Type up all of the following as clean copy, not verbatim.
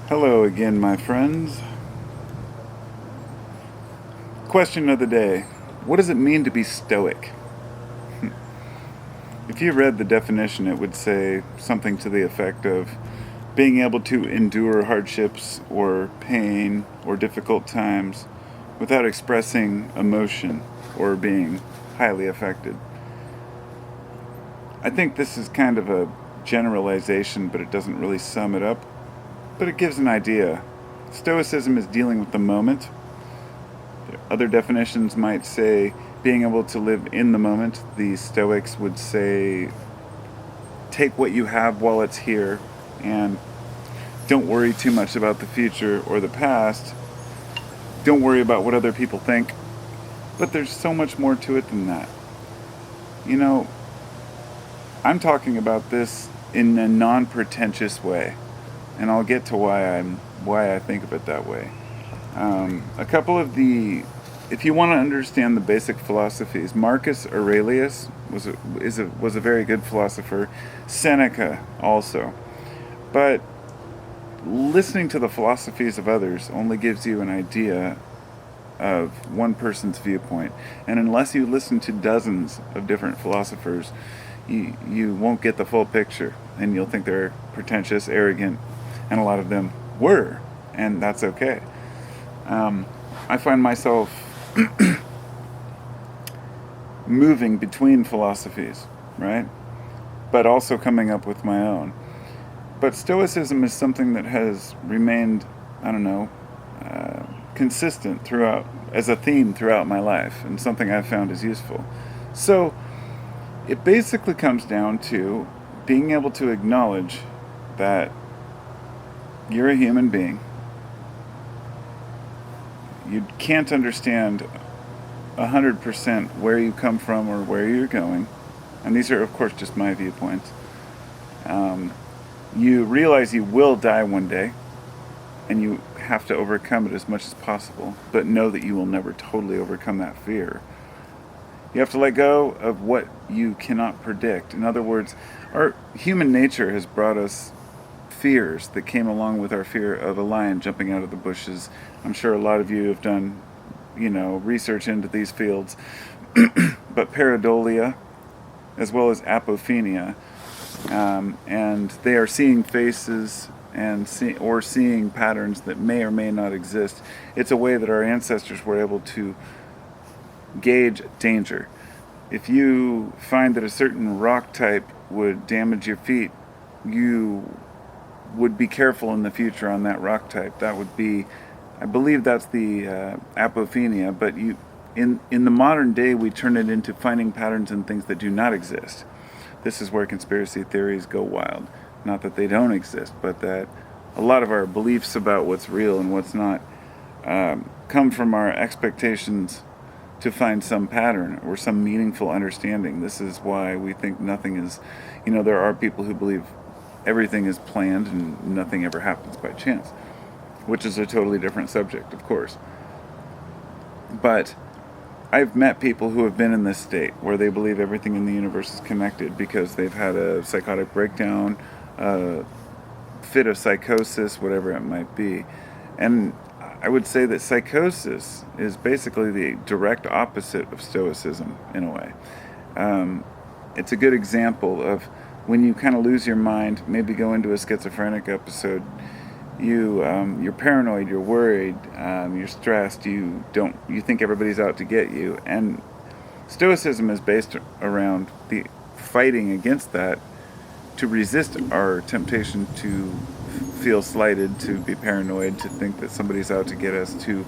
Hello again, my friends. Question of the day. What does it mean to be stoic? If you read the definition, it would say something to the effect of being able to endure hardships or pain or difficult times without expressing emotion or being highly affected. I think this is kind of a generalization, but it doesn't really sum it up. But it gives an idea. Stoicism is dealing with the moment. Other definitions might say being able to live in the moment. The Stoics would say take what you have while it's here and don't worry too much about the future or the past. Don't worry about what other people think. But there's so much more to it than that. You know, I'm talking about this in a non-pretentious way, and I'll get to why I think of it that way. If you want to understand the basic philosophies, Marcus Aurelius was a very good philosopher. Seneca also, but listening to the philosophies of others only gives you an idea of one person's viewpoint, and unless you listen to dozens of different philosophers, you won't get the full picture, and you'll think they're pretentious, arrogant, and a lot of them were, and that's okay. I find myself moving between philosophies, right? But also coming up with my own. But Stoicism is something that has remained, consistent throughout, as a theme throughout my life, and something I've found is useful. So, it basically comes down to being able to acknowledge that you're a human being. You can't understand 100% where you come from or where you're going. And these are, of course, just my viewpoints. You realize you will die one day, and you have to overcome it as much as possible, but know that you will never totally overcome that fear. You have to let go of what you cannot predict. In other words, our human nature has brought us fears that came along with our fear of a lion jumping out of the bushes. I'm sure a lot of you have done, research into these fields. But pareidolia, as well as apophenia, and they are seeing faces and seeing patterns that may or may not exist. It's a way that our ancestors were able to gauge danger. If you find that a certain rock type would damage your feet, you would be careful in the future on that rock type. That would be, I believe that's the apophenia, but in the modern day we turn it into finding patterns in things that do not exist. This is where conspiracy theories go wild. Not that they don't exist, but that a lot of our beliefs about what's real and what's not come from our expectations to find some pattern or some meaningful understanding. This is why we think nothing is, there are people who believe everything is planned and nothing ever happens by chance, which is a totally different subject, of course. But I've met people who have been in this state where they believe everything in the universe is connected because they've had a psychotic breakdown, a fit of psychosis, whatever it might be. And I would say that psychosis is basically the direct opposite of stoicism in a way. It's a good example of when you kind of lose your mind, maybe go into a schizophrenic episode. You're paranoid, you're worried, you're stressed, you think everybody's out to get you. And stoicism is based around the fighting against that, to resist our temptation to feel slighted, to be paranoid, to think that somebody's out to get us, to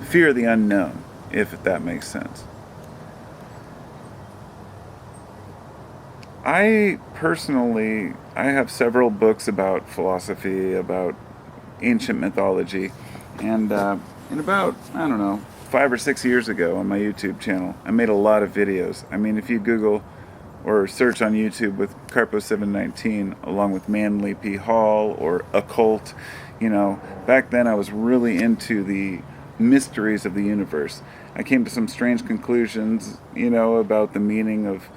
fear the unknown, if that makes sense. I have several books about philosophy, about ancient mythology, and in about, 5 or 6 years ago on my YouTube channel, I made a lot of videos. I mean, if you Google or search on YouTube with Carpo719 along with Manly P. Hall or Occult, back then I was really into the mysteries of the universe. I came to some strange conclusions, about the meaning of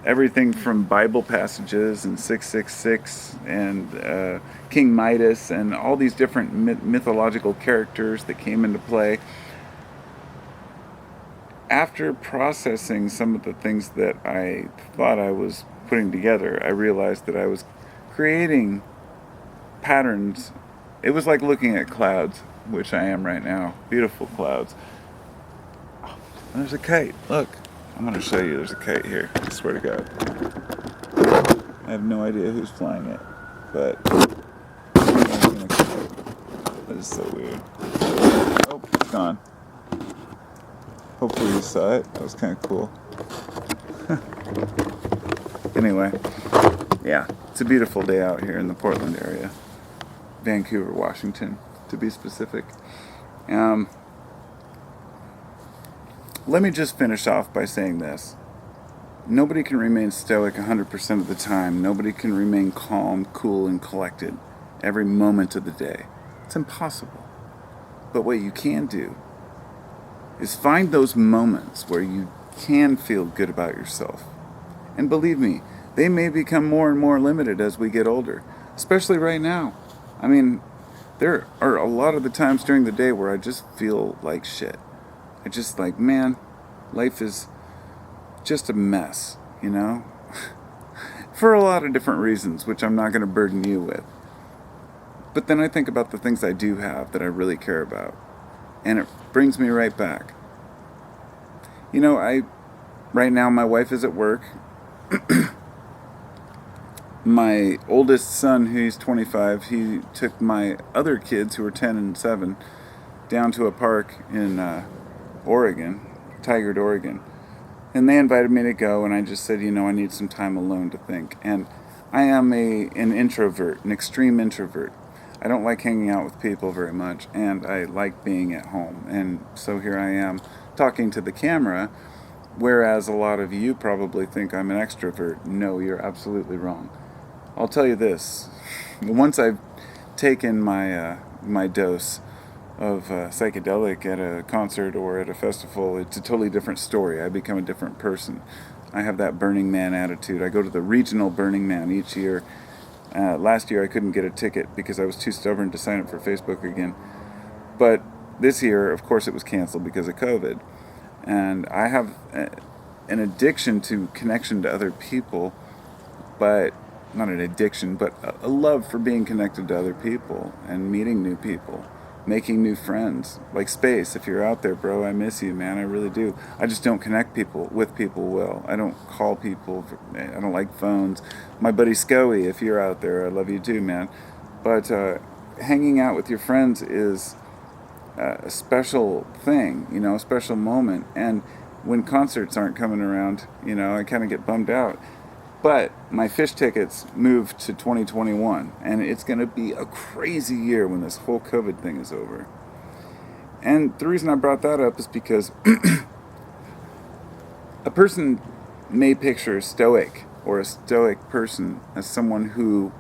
everything from Bible passages and 666 and King Midas and all these different mythological characters that came into play. After processing some of the things that I thought I was putting together, I realized that I was creating patterns. It was like looking at clouds, which I am right now. Beautiful clouds. Oh, there's a kite. Look. I'm going to show you there's a kite here. I swear to God. I have no idea who's flying it, but that is so weird. Oh, it's gone. Hopefully you saw it. That was kind of cool. Anyway, yeah, it's a beautiful day out here in the Portland area. Vancouver, Washington, to be specific. Let me just finish off by saying this. Nobody can remain stoic 100% of the time. Nobody can remain calm, cool, and collected every moment of the day. It's impossible. But what you can do is find those moments where you can feel good about yourself. And believe me, they may become more and more limited as we get older, especially right now. I mean, there are a lot of the times during the day where I just feel like shit. I just like, man, life is just a mess, you know? For a lot of different reasons, which I'm not going to burden you with. But then I think about the things I do have that I really care about. And it brings me right back. You know, right now my wife is at work. My oldest son, who's 25, he took my other kids, who are 10 and 7, down to a park in Oregon, Tigard, Oregon. And they invited me to go, and I just said, you know, I need some time alone to think. And I am an introvert, an extreme introvert. I don't like hanging out with people very much, and I like being at home. And so here I am talking to the camera, whereas a lot of you probably think I'm an extrovert. No, you're absolutely wrong. I'll tell you this. Once I've taken my dose of psychedelic at a concert or at a festival, it's a totally different story. I become a different person. I have that Burning Man attitude. I go to the regional Burning Man each year. Last year I couldn't get a ticket because I was too stubborn to sign up for Facebook again. But this year, of course, it was canceled because of COVID. And I have an addiction to connection to other people, but not an addiction, but a love for being connected to other people and meeting new people. Making new friends, like Space. If you're out there, bro, I miss you, man. I really do. I just don't connect with people well. I don't call people. I don't like phones. My buddy Scoey, if you're out there, I love you too, man. But hanging out with your friends is a special thing, you know, a special moment. And when concerts aren't coming around, you know, I kind of get bummed out. But my fish tickets moved to 2021, and it's going to be a crazy year when this whole COVID thing is over. And the reason I brought that up is because a person may picture a stoic or a stoic person as someone who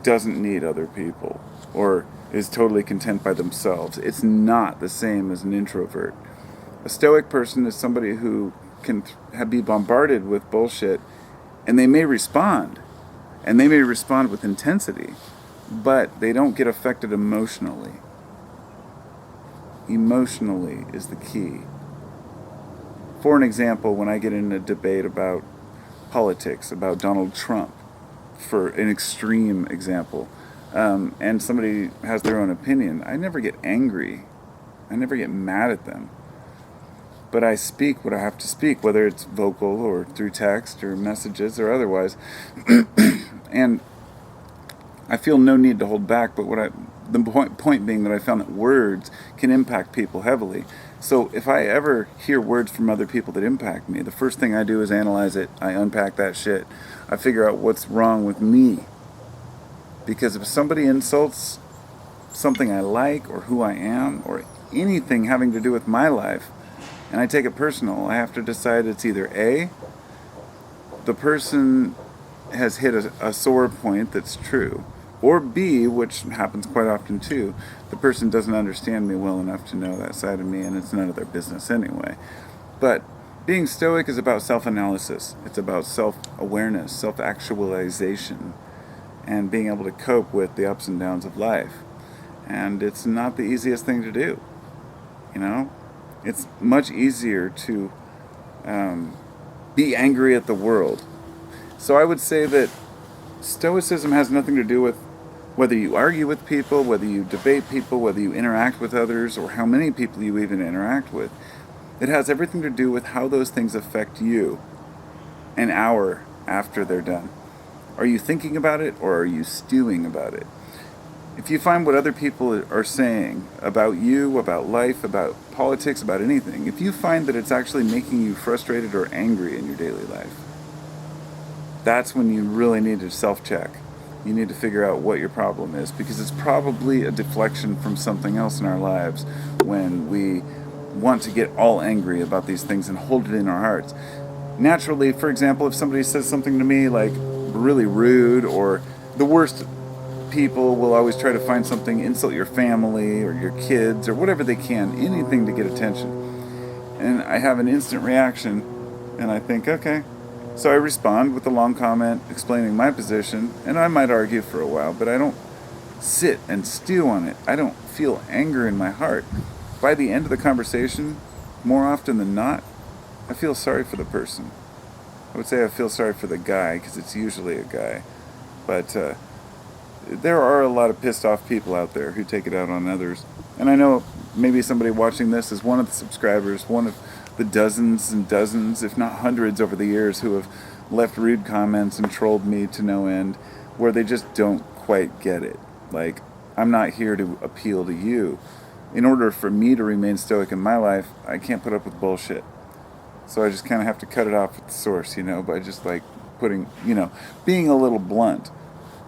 doesn't need other people or is totally content by themselves. It's not the same as an introvert. A stoic person is somebody who can be bombarded with bullshit, and they may respond, and they may respond with intensity, but they don't get affected emotionally. Emotionally is the key. For an example, when I get in a debate about politics, about Donald Trump, for an extreme example, and somebody has their own opinion, I never get angry. I never get mad at them. But I speak what I have to speak, whether it's vocal or through text or messages or otherwise. And I feel no need to hold back, but the point being that I found that words can impact people heavily. So if I ever hear words from other people that impact me, the first thing I do is analyze it. I unpack that shit. I figure out what's wrong with me. Because if somebody insults something I like or who I am or anything having to do with my life, and I take it personal, I have to decide it's either A, the person has hit a sore point that's true, or B, which happens quite often too, the person doesn't understand me well enough to know that side of me, and it's none of their business anyway. But Being stoic is about self-analysis. It's about self-awareness, self-actualization, and being able to cope with the ups and downs of life. And it's not the easiest thing to do, you know? It's much easier to be angry at the world. So I would say that stoicism has nothing to do with whether you argue with people, whether you debate people, whether you interact with others, or how many people you even interact with. It has everything to do with how those things affect you an hour after they're done. Are you thinking about it, or are you stewing about it? If you find what other people are saying about you, about life, about politics, about anything, if you find that it's actually making you frustrated or angry in your daily life, that's when you really need to self-check. You need to figure out what your problem is, because it's probably a deflection from something else in our lives when we want to get all angry about these things and hold it in our hearts. Naturally, for example, if somebody says something to me like really rude, or the worst people will always try to find something, insult your family or your kids or whatever they can, anything to get attention. And I have an instant reaction, and I think, okay. So I respond with a long comment explaining my position, and I might argue for a while, but I don't sit and stew on it. I don't feel anger in my heart. By the end of the conversation, more often than not, I feel sorry for the person. I would say I feel sorry for the guy, because it's usually a guy. But there are a lot of pissed off people out there who take it out on others. And I know maybe somebody watching this is one of the subscribers, one of the dozens and dozens, if not hundreds over the years, who have left rude comments and trolled me to no end, where they just don't quite get it. Like, I'm not here to appeal to you. In order for me to remain stoic in my life, I can't put up with bullshit. So I just kind of have to cut it off at the source, by just like putting, being a little blunt.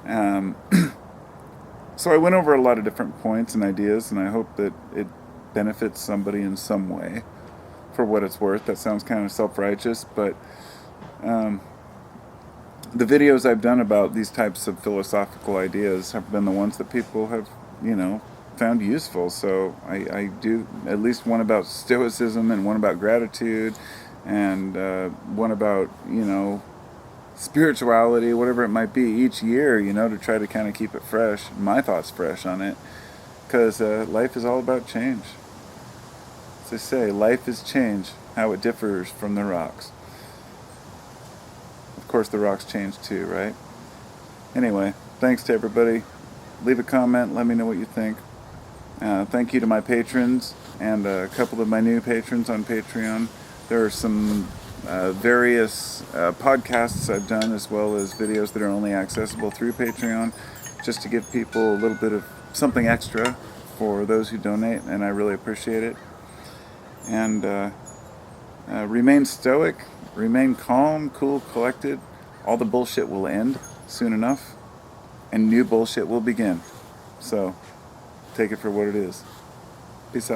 So I went over a lot of different points and ideas, and I hope that it benefits somebody in some way, for what it's worth. That sounds kind of self-righteous, but the videos I've done about these types of philosophical ideas have been the ones that people have, found useful. So I do at least one about stoicism, and one about gratitude, and one about, spirituality, whatever it might be, each year, to try to kind of keep it fresh, my thoughts fresh on it, because life is all about change. As they say, life is change, how it differs from the rocks. Of course, the rocks change too, right? Anyway, thanks to everybody. Leave a comment, let me know what you think. Thank you to my patrons, and a couple of my new patrons on Patreon. There are some various podcasts I've done, as well as videos that are only accessible through Patreon, just to give people a little bit of something extra for those who donate, and I really appreciate it. And remain stoic, remain calm, cool, collected. All the bullshit will end soon enough, and new bullshit will begin. So take it for what it is. Peace out.